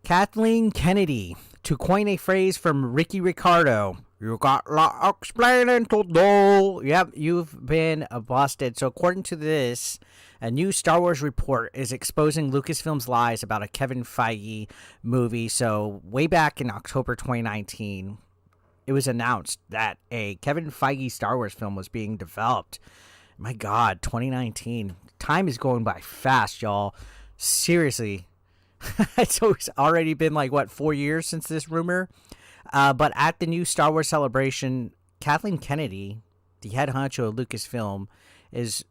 Kathleen Kennedy, to coin a phrase from Ricky Ricardo, you got a lot explaining to do. Yep, you've been busted. So according to this, a new Star Wars report is exposing Lucasfilm's lies about a Kevin Feige movie. So way back in October 2019, it was announced that a Kevin Feige Star Wars film was being developed. My God, 2019. Time is going by fast, y'all. Seriously. So it's already been 4 years since this rumor. But at the new Star Wars celebration, Kathleen Kennedy, the head honcho of Lucasfilm, is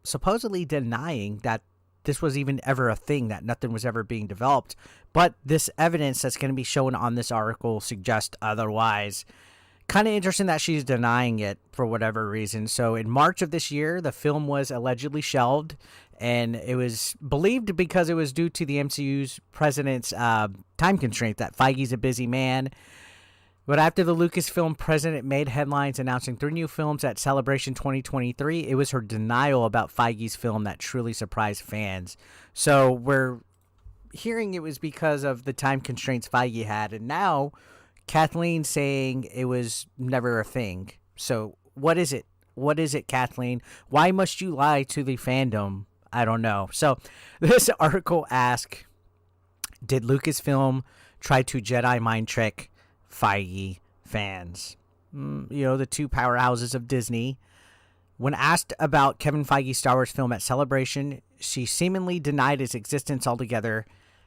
supposedly denying that this was even ever a thing, that nothing was ever being developed. But this evidence that's going to be shown on this article suggests otherwise. Kind of interesting that she's denying it for whatever reason. So in March of this year, the film was allegedly shelved, and it was believed because it was due to the MCU's president's time constraint, that Feige's a busy man. But after the Lucasfilm president made headlines announcing 3 new films at Celebration 2023, it was her denial about Feige's film that truly surprised fans. So we're hearing it was because of the time constraints Feige had, and now Kathleen saying it was never a thing. So what is it? What is it, Kathleen? Why must you lie to the fandom? I don't know. So this article asks, did Lucasfilm try to Jedi mind trick Feige fans? The two powerhouses of Disney. When asked about Kevin Feige's Star Wars film at Celebration, she seemingly denied its existence altogether,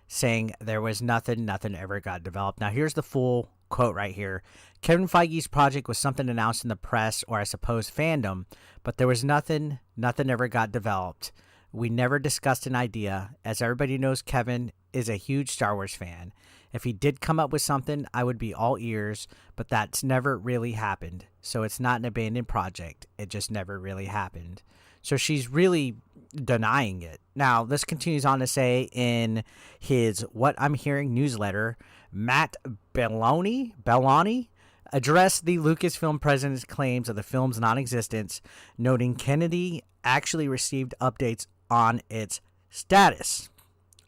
saying there was nothing ever got developed. Now here's the full quote right here. Kevin Feige's project was something announced in the press, or I suppose fandom, but there was nothing ever got developed. We never discussed an idea. As everybody knows, Kevin is a huge Star Wars fan. If he did come up with something, I would be all ears, but that's never really happened. So it's not an abandoned project. It just never really happened. So she's really denying it. Now, this continues on to say in his What I'm Hearing newsletter, Matt Belloni addressed the Lucasfilm president's claims of the film's non-existence, noting Kennedy actually received updates on its status.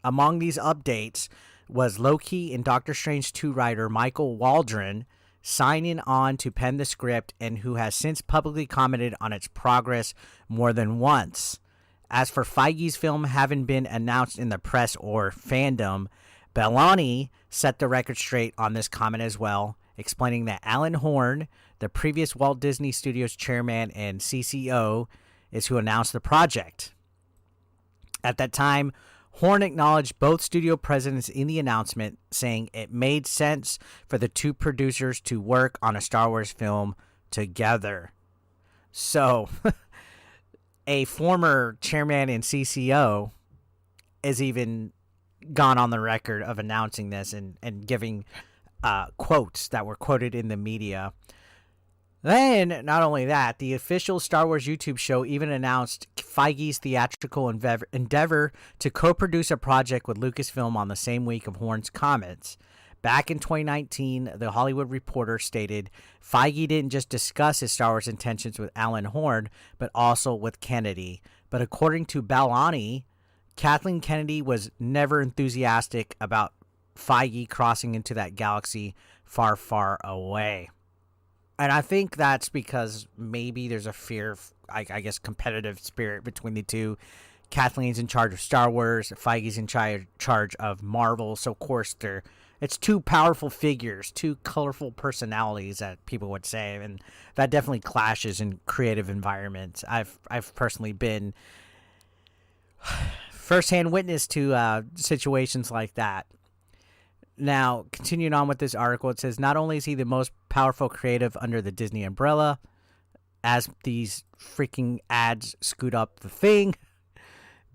Among these updates was Loki and Doctor Strange 2 writer Michael Waldron signing on to pen the script, and who has since publicly commented on its progress more than once. As for Feige's film having been announced in the press or fandom, Belloni set the record straight on this comment as well, explaining that Alan Horn, the previous Walt Disney Studios chairman and CCO, is who announced the project. At that time, Horn acknowledged both studio presidents in the announcement, saying it made sense for the two producers to work on a Star Wars film together. So, a former chairman and CCO is even gone on the record of announcing this and giving quotes that were quoted in the media. Then, not only that, the official Star Wars YouTube show even announced Feige's theatrical endeavor to co-produce a project with Lucasfilm on the same week of Horn's comments. Back in 2019, The Hollywood Reporter stated Feige didn't just discuss his Star Wars intentions with Alan Horn, but also with Kennedy. But according to Belloni, Kathleen Kennedy was never enthusiastic about Feige crossing into that galaxy far, far away. And I think that's because maybe there's a fear of, I guess, competitive spirit between the two. Kathleen's in charge of Star Wars, Feige's in charge of Marvel. So, of course, it's two powerful figures, two colorful personalities that people would say. And that definitely clashes in creative environments. I've personally been firsthand witness to situations like that. Now, continuing on with this article, it says not only is he the most powerful creative under the Disney umbrella, as these freaking ads scoot up the thing,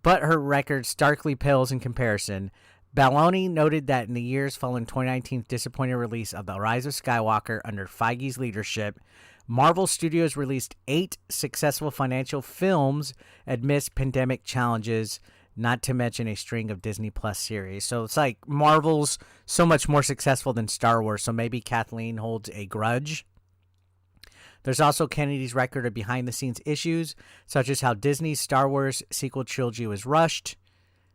but her record starkly pales in comparison. Belloni noted that in the years following 2019's disappointing release of The Rise of Skywalker under Feige's leadership, Marvel Studios released 8 successful financial films amidst pandemic challenges, not to mention a string of Disney Plus series. So it's like Marvel's so much more successful than Star Wars, so maybe Kathleen holds a grudge. There's also Kennedy's record of behind-the-scenes issues, such as how Disney's Star Wars sequel trilogy was rushed.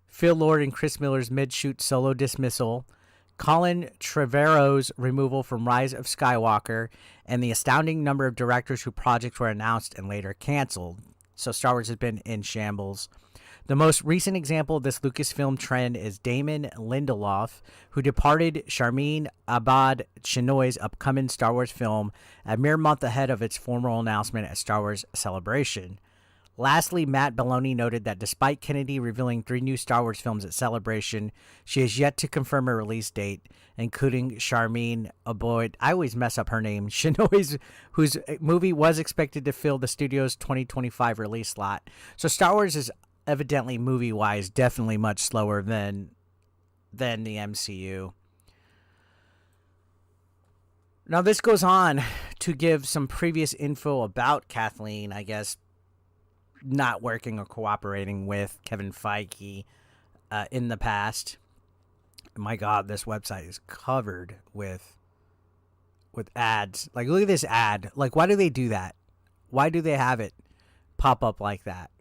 Phil Lord and Chris Miller's mid-shoot solo dismissal, Colin Trevorrow's removal from Rise of Skywalker, and the astounding number of directors whose projects were announced and later canceled. So Star Wars has been in shambles. The most recent example of this Lucasfilm trend is Damon Lindelof, who departed Sharmeen Obaid-Chinoy's upcoming Star Wars film a mere month ahead of its formal announcement at Star Wars Celebration. Lastly, Matt Belloni noted that despite Kennedy revealing 3 new Star Wars films at Celebration, she has yet to confirm a release date, including Sharmeen Obaid, I always mess up her name, Chinoy's, whose movie was expected to fill the studio's 2025 release slot. So Star Wars is evidently movie-wise definitely much slower than the MCU. Now this goes on to give some previous info about Kathleen, I guess, not working or cooperating with Kevin Feige in the past. My God, this website is covered with ads. Like, look at this ad. Like, why do they do that? Why do they have it pop up like that?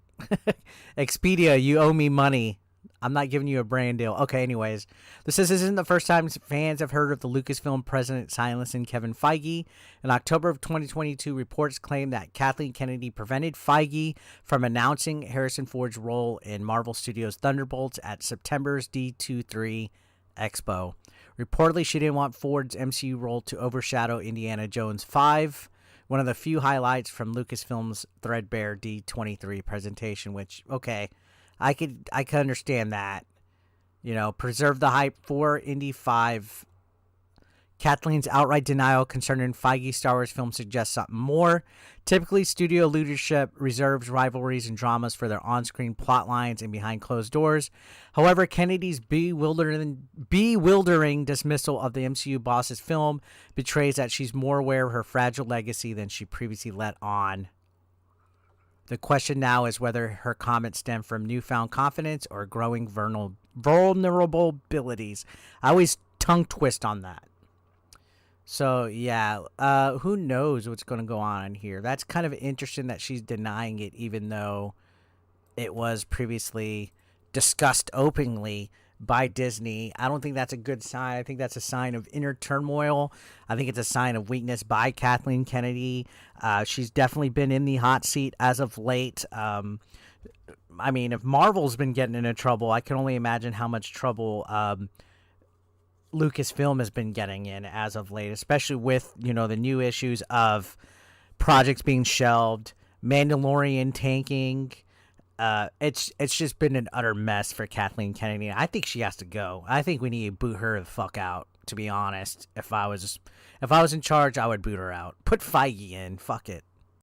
Expedia, you owe me money. I'm not giving you a brand deal. Okay, anyways. This isn't the first time fans have heard of the Lucasfilm president silencing Kevin Feige. In October of 2022, reports claim that Kathleen Kennedy prevented Feige from announcing Harrison Ford's role in Marvel Studios' Thunderbolts at September's D23 Expo. Reportedly, she didn't want Ford's MCU role to overshadow Indiana Jones 5, one of the few highlights from Lucasfilm's threadbare D23 presentation, which, okay, I could understand that. You know, preserve the hype for Indy 5. Kathleen's outright denial concerning Feige's Star Wars film suggests something more. Typically, studio leadership reserves rivalries and dramas for their on-screen plot lines and behind closed doors. However, Kennedy's bewildering dismissal of the MCU boss's film betrays that she's more aware of her fragile legacy than she previously let on. The question now is whether her comments stem from newfound confidence or growing vulnerabilities. I always tongue twist on that. So, yeah, who knows what's going to go on here. That's kind of interesting that she's denying it, even though it was previously discussed openly by Disney. I don't think that's a good sign. I think that's a sign of inner turmoil. I think it's a sign of weakness by Kathleen Kennedy. She's definitely been in the hot seat as of late. I mean, if Marvel's been getting into trouble, I can only imagine how much trouble Lucasfilm has been getting in as of late, especially with, you know, the new issues of projects being shelved, Mandalorian tanking. It's just been an utter mess for Kathleen Kennedy. I think she has to go. I think we need to boot her the fuck out, to be honest. If I was in charge, I would boot her out. Put Feige in. Fuck it.